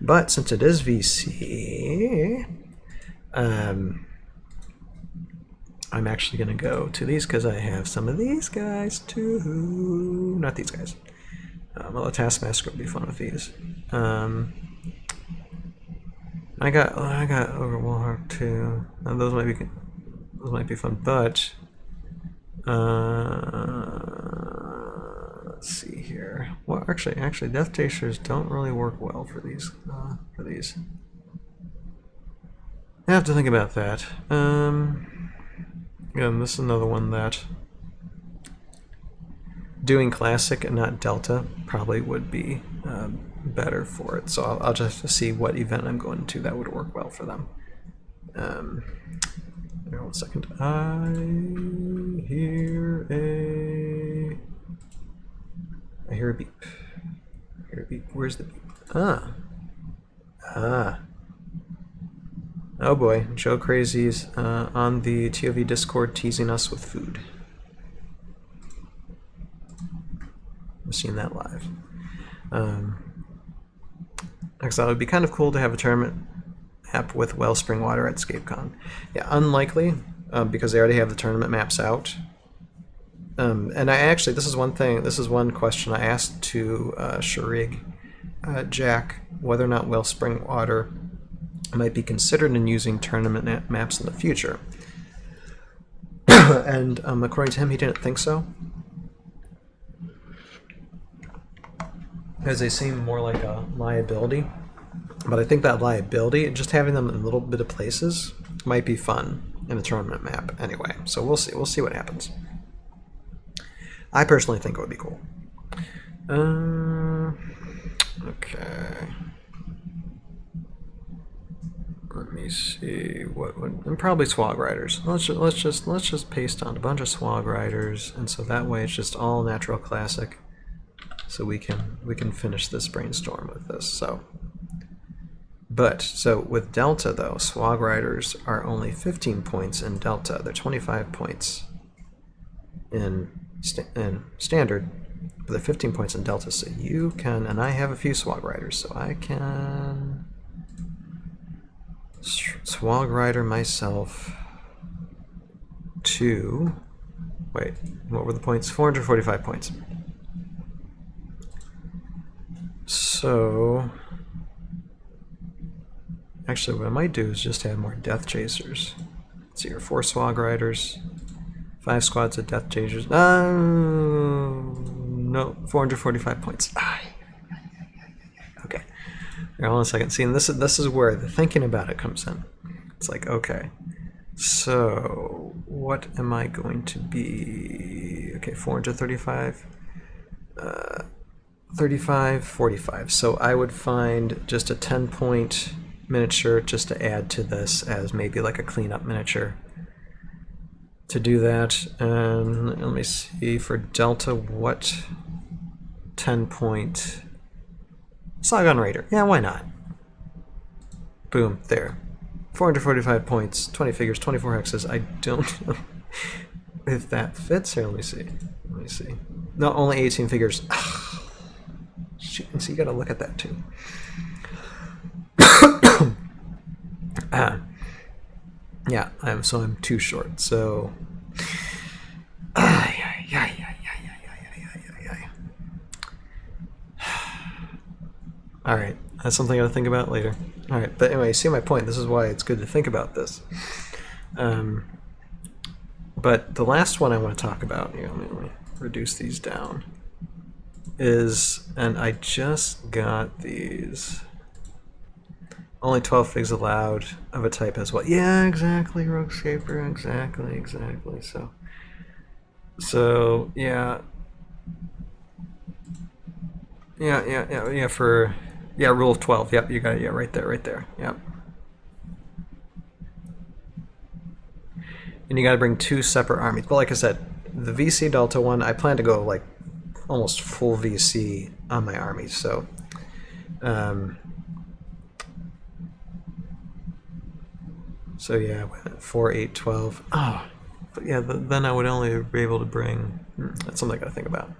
But since it is VC, I'm actually going to go to these because I have some of these guys too. Not these guys. Well, the Taskmaster would be fun with these. I got Overwalk too. Those might be fun, but let's see here. Well, actually, Death Chasers don't really work well for these. I have to think about that. Again, this is another one that doing Classic and not Delta probably would be better for it. So I'll just have to see what event I'm going to that would work well for them. Here, 1 second. I hear a beep. Where's the beep? Ah. Ah. Oh boy, Joe Crazy's on the ToV Discord teasing us with food. I've seen that live. I thought it would be kind of cool to have a tournament map with Wellspring Water at ScapeCon. Yeah, unlikely, because they already have the tournament maps out. And I actually, this is one question I asked to Sharig Jack, whether or not Wellspring Water might be considered in using tournament maps in the future. And according to him, he didn't think so, because they seem more like a liability. But I think that liability, just having them in a little bit of places, might be fun in a tournament map anyway. So we'll see. We'll see what happens. I personally think it would be cool. Okay. Let me see what would, and probably Swag Riders. Let's just paste on a bunch of Swag Riders, and so that way it's just all natural classic. So we can finish this brainstorm with this. So with Delta though, Swag Riders are only 15 points in Delta. They're 25 points in Standard, but they're 15 points in Delta. So you can, and I have a few Swag Riders, so I can Swag Rider myself to, wait, what were the points? 445 points. So actually what I might do is just have more Death Chasers. Let's see here, 4 Swag Riders, 5 squads of Death Chasers. No, 445 points. Okay. Here, hold on a second. See, and this is where the thinking about it comes in. It's like, okay, so what am I going to be? Okay, 435, 35, 45. So I would find just a 10-point miniature just to add to this as maybe like a cleanup miniature. To do that, and let me see for Delta, what 10-point Saigon Raider? Yeah, why not? Boom, there. 445 points, 20 figures, 24 hexes. I don't know if that fits here. Let me see. Let me see. No, only 18 figures. Shoot, and so you got to look at that too. Yeah, I'm too short. So, all right, that's something I gotta think about later. All right, but anyway, you see my point. This is why it's good to think about this. But the last one I want to talk about here, let me reduce these down, is, and I just got these. Only 12 figs allowed of a type as well. Yeah, exactly, Roguescaper, exactly. So yeah. Yeah, rule of 12. Yep, you got it. Yeah, right there. Yep. And you got to bring 2 separate armies. But like I said, the VC Delta one, I plan to go like almost full VC on my armies. So, so yeah, 4, 8, 12. Oh, but yeah, then I would only be able to bring. That's something I got to think about.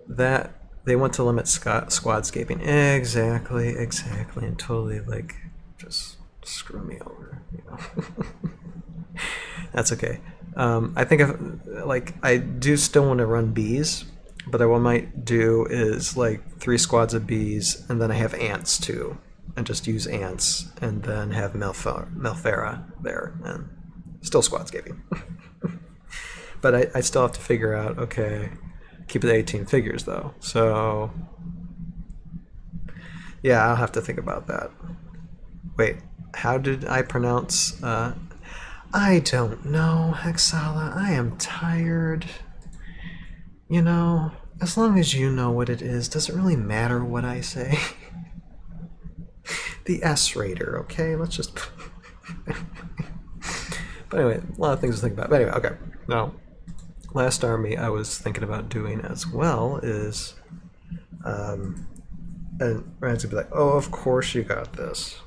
That. They want to limit squadscaping. Exactly, and totally like just screw me over, you know. That's okay. I think I do still want to run bees, but what I might do is like 3 squads of bees, and then I have ants too, and just use ants, and then have Melfera there, and still squadscaping. But I still have to figure out, okay. Keep it 18 figures though, so yeah, I'll have to think about that. Wait, how did I pronounce? I don't know, Hexala. I am tired. You know, as long as you know what it is, does it really matter what I say? The S Raider, okay? Let's just. But anyway, a lot of things to think about. But anyway, okay. Now. Last army I was thinking about doing as well is And Ryan's gonna be like, oh, of course you got this.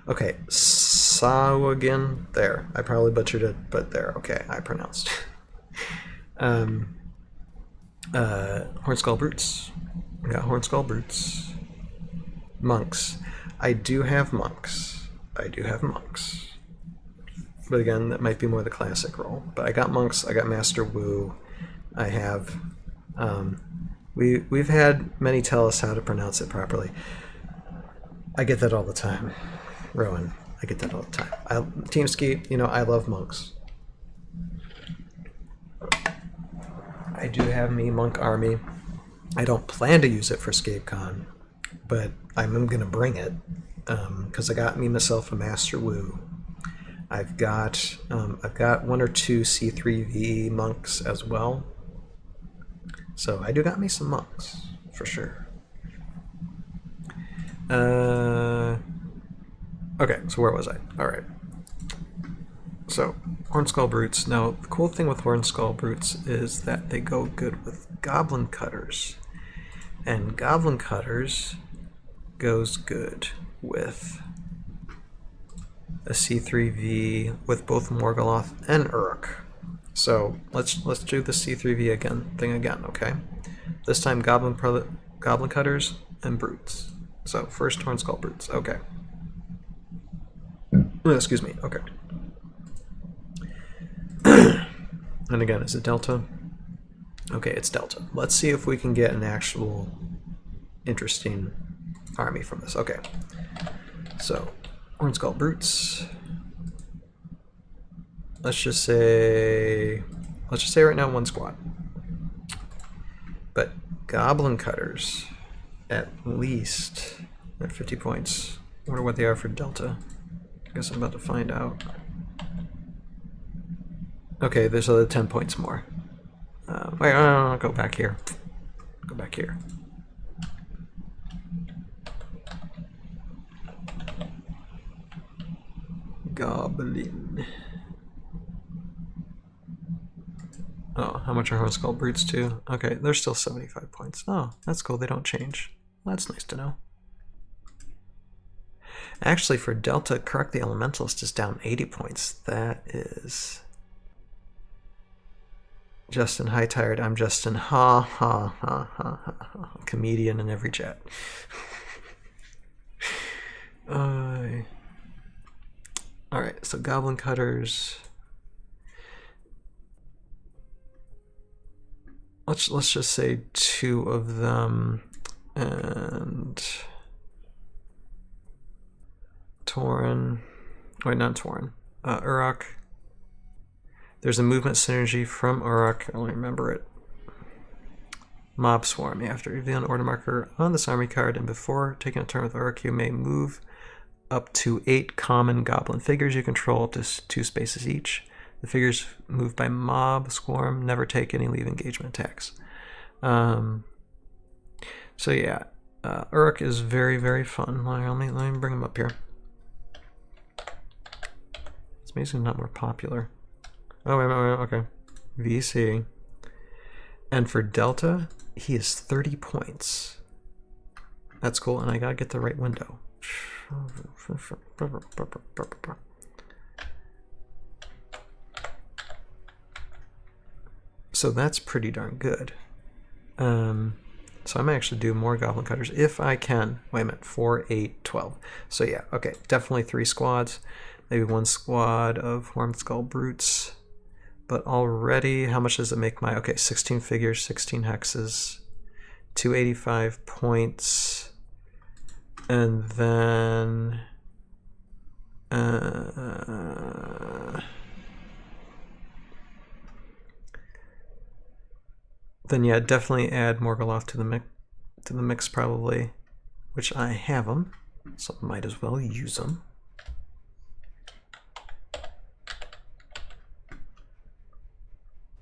Okay, Sawagan. There. I probably butchered it, but there. Okay, I pronounced. Hornskull Brutes. We got Hornskull Brutes. Monks. I do have monks. But again, that might be more the classic role. But I got monks. I got Master Wu. I have. We've had many tell us how to pronounce it properly. I get that all the time, Rowan. I get that all the time. TeamSki, you know, I love monks. I do have me monk army. I don't plan to use it for ScapeCon, but I'm gonna bring it because I got me myself a Master Wu. I've got 1 or 2 C3V monks as well. So I do got me some monks for sure. Okay, so where was I? All right. So Hornskull Brutes. Now the cool thing with Hornskull Brutes is that they go good with Goblin Cutters, and Goblin Cutters goes good with a C3V with both Morgoloth and Uruk. So let's do the C3V thing again, okay? This time Goblin Cutters and Brutes. So first Hornskull Brutes, okay. Excuse me, okay. And again, is it Delta? Okay, it's Delta. Let's see if we can get an actual interesting army from this. Okay. So, Hornskull Brutes. Let's just say right now 1 squad. But Goblin Cutters, at least at 50 points. I wonder what they are for Delta. I guess I'm about to find out. Okay, there's other 10 points more. Wait, no, go back here. Go back here. Goblin. Oh, how much are Hornskull Brutes too? Okay, they're still 75 points. Oh, that's cool. They don't change. Well, that's nice to know. Actually, for Delta, Correct the Elementalist is down 80 points. That is... Justin, hi, tired. I'm Justin. Ha, ha, ha, ha, ha, ha. Comedian in every chat. Alright, so Goblin Cutters. Let's just say 2 of them, and Tauren. Wait, not Tauren. Uruk. There's a movement synergy from Uruk. I only remember it. Mob Swarm. After revealing an order marker on this army card, and before taking a turn with Uruk, you may move up to 8 common goblin figures you control up to 2 spaces each. The figures moved by Mob Swarm never take any leave engagement attacks. So yeah, Uruk is very, very fun. Let me bring him up here. It's amazing not more popular. Oh, wait, okay. VC. And for Delta, he is 30 points. That's cool, and I gotta get the right window. So that's pretty darn good. So I might actually do more Goblin Cutters if I can. Wait a minute, 4, 8, 12. So yeah, okay, definitely 3 squads. Maybe 1 squad of Hornskull Brutes. But already, how much does it make my... Okay, 16 figures, 16 hexes, 285 points. And then... then yeah, definitely add Morgoloth to the mix probably, which I have them, so might as well use them.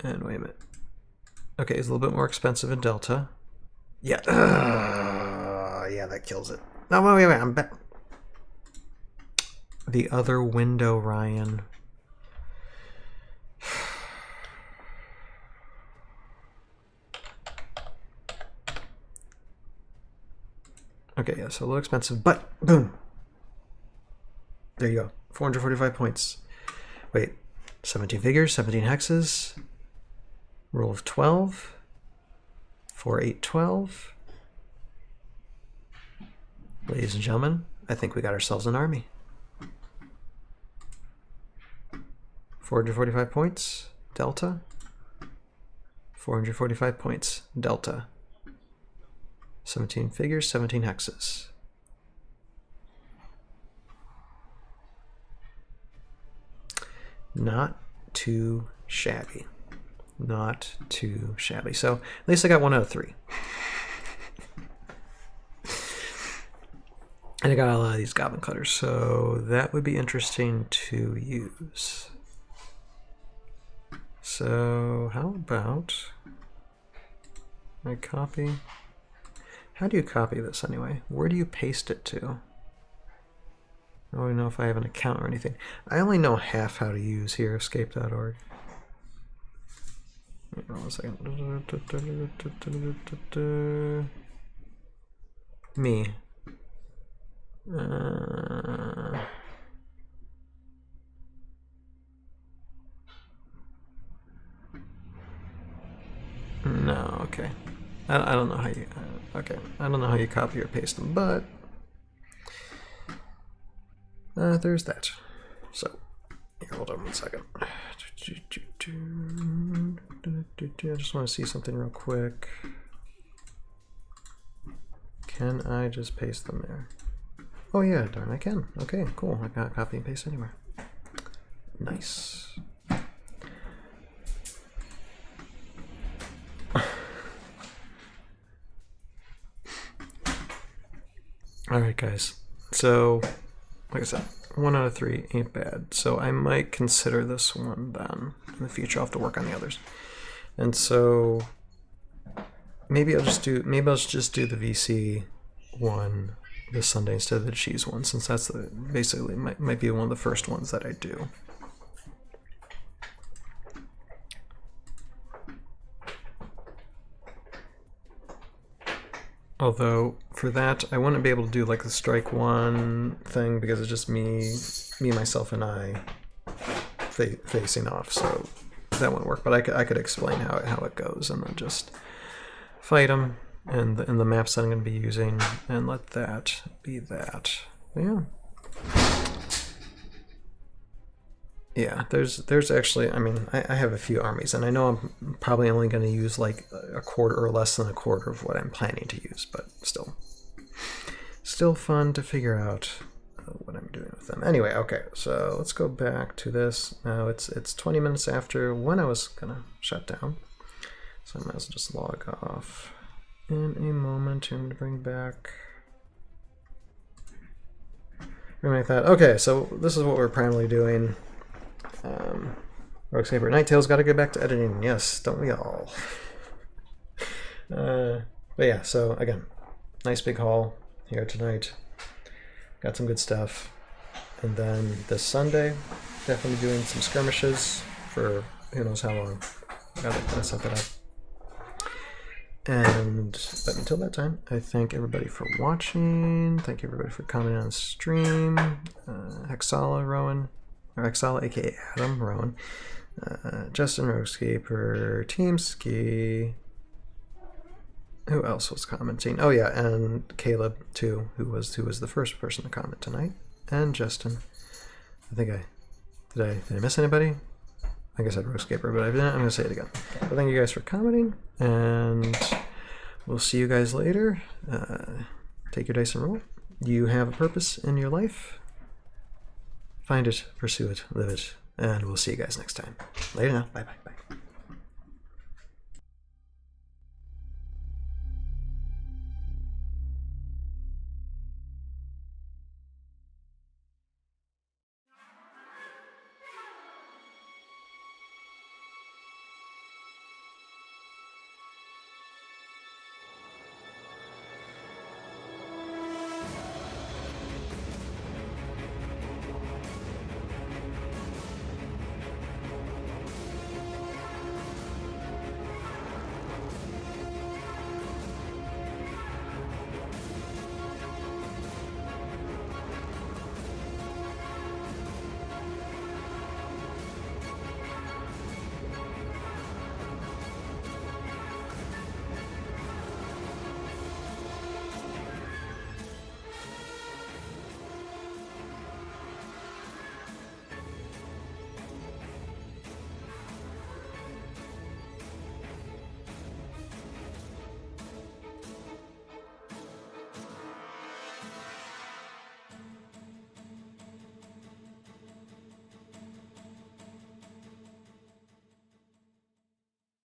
And wait a minute. Okay, it's a little bit more expensive in Delta. Yeah, yeah, that kills it. No, wait, I'm back. The other window, Ryan. Okay, yeah, so a little expensive, but boom. There you go. 445 points. Wait, 17 figures, 17 hexes. Roll of 12. 4, 8, 12. Ladies and gentlemen, I think we got ourselves an army. 445 points, delta. 445 points, delta. 17 figures, 17 hexes. Not too shabby. Not too shabby. So at least I got 1 out of 3. And I got a lot of these goblin cutters, so that would be interesting to use. So how about I copy? How do you copy this anyway? Where do you paste it to? I don't know if I have an account or anything. I only know half how to use Heroscape.org. Hold on a second. Me. No, okay. I don't know how you. Okay, I don't know how you copy or paste them, but there's that. So, here, hold on 1 second. I just want to see something real quick. Can I just paste them there? Oh yeah, darn, I can. Okay, cool. I got copy and paste anywhere. Nice. Alright guys, so like I said, 1 out of 3 ain't bad. So I might consider this one then. In the future I'll have to work on the others. And so maybe I'll just do the VC one this Sunday instead of the cheese one, since that's basically might be one of the first ones that I do. Although for that I wouldn't be able to do like the strike one thing because it's just me, myself, and I facing off, so that wouldn't work. But I could explain how it goes and then just fight them and the maps that I'm going to be using and let that be that. But yeah. Yeah, there's actually, I mean, I have a few armies, and I know I'm probably only going to use like a quarter or less than a quarter of what I'm planning to use, but still fun to figure out what I'm doing with them. Anyway, okay, so let's go back to this. Now it's 20 minutes after when I was going to shut down, so I might as well just log off. In a moment, I'm going to bring back... Like that. Okay, so this is what we're primarily doing. Heroscape Nighttail's got to get back to editing. Yes, don't we all? But yeah, so again, nice big haul here tonight. Got some good stuff. And then this Sunday, definitely doing some skirmishes for who knows how long. Gotta set that up. But until that time, I thank everybody for watching. Thank you everybody for commenting on the stream. Hexala, Rowan. Or Hexala, aka Adam, Rowan, Justin Heroscaper, Team Ski. Who else was commenting? Oh yeah, and Caleb too, who was the first person to comment tonight, and Justin. I think did I miss anybody? I guess I said Heroscaper, but I'm gonna say it again. So thank you guys for commenting, and we'll see you guys later. Take your dice and roll. You have a purpose in your life. Find it, pursue it, live it, and we'll see you guys next time. Later now. Bye, bye, bye.